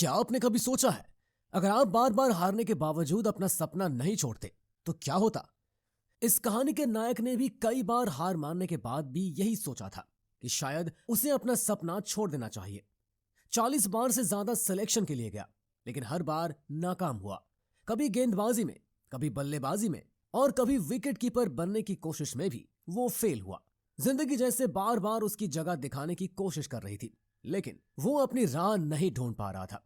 क्या आपने कभी सोचा है, अगर आप बार बार हारने के बावजूद अपना सपना नहीं छोड़ते तो क्या होता? इस कहानी के नायक ने भी कई बार हार मानने के बाद भी यही सोचा था कि शायद उसे अपना सपना छोड़ देना चाहिए। 40 बार से ज्यादा सिलेक्शन के लिए गया, लेकिन हर बार नाकाम हुआ। कभी गेंदबाजी में, कभी बल्लेबाजी में और कभी विकेट कीपर बनने की कोशिश में भी वो फेल हुआ। जिंदगी जैसे बार बार उसकी जगह दिखाने की कोशिश कर रही थी, लेकिन वो अपनी राह नहीं ढूंढ पा रहा था।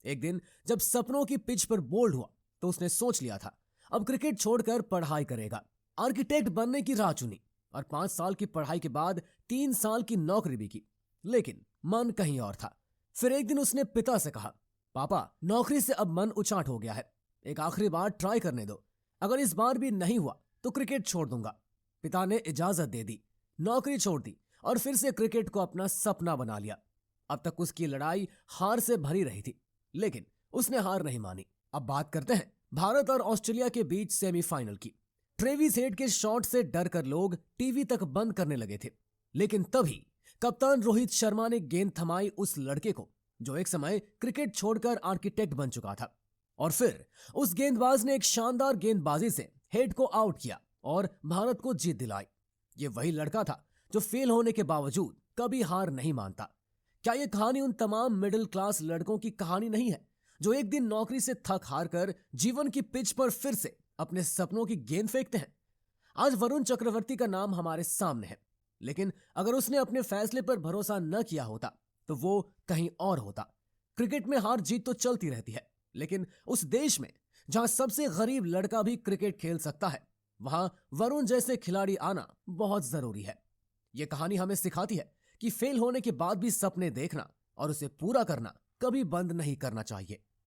एक दिन जब सपनों की पिच पर बोल्ड हुआ तो उसने सोच लिया था अब क्रिकेट छोड़कर पढ़ाई करेगा। आर्किटेक्ट बनने की राह चुनी और 5 साल की पढ़ाई के बाद 3 साल की नौकरी भी की, लेकिन मन कहीं और था। फिर एक दिन उसने पिता से कहा, पापा, नौकरी से अब मन उचाट हो गया है, एक आखिरी बार ट्राई करने दो, अगर इस बार भी नहीं हुआ तो क्रिकेट छोड़ दूंगा। पिता ने इजाजत दे दी, नौकरी छोड़ दी और फिर से क्रिकेट को अपना सपना बना लिया। अब तक उसकी लड़ाई हार से भरी रही थी, लेकिन उसने हार नहीं मानी। अब बात करते हैं भारत और ऑस्ट्रेलिया के बीच सेमीफाइनल की। ट्रेविस हेड के शॉट से डर कर लोग टीवी तक बंद करने लगे थे, लेकिन तभी कप्तान रोहित शर्मा ने गेंद थमाई उस लड़के को जो एक समय क्रिकेट छोड़कर आर्किटेक्ट बन चुका था। और फिर उस गेंदबाज ने एक शानदार गेंदबाजी से हेड को आउट किया और भारत को जीत दिलाई। ये वही लड़का था जो फेल होने के बावजूद कभी हार नहीं मानता। क्या यह कहानी उन तमाम मिडिल क्लास लड़कों की कहानी नहीं है जो एक दिन नौकरी से थक हार कर जीवन की पिच पर फिर से अपने सपनों की गेंद फेंकते हैं? आज वरुण चक्रवर्ती का नाम हमारे सामने है, लेकिन अगर उसने अपने फैसले पर भरोसा न किया होता तो वो कहीं और होता। क्रिकेट में हार जीत तो चलती रहती है, लेकिन उस देश में जहां सबसे गरीब लड़का भी क्रिकेट खेल सकता है, वहां वरुण जैसे खिलाड़ी आना बहुत जरूरी है। यह कहानी हमें सिखाती है कि फेल होने के बाद भी सपने देखना और उसे पूरा करना कभी बंद नहीं करना चाहिए।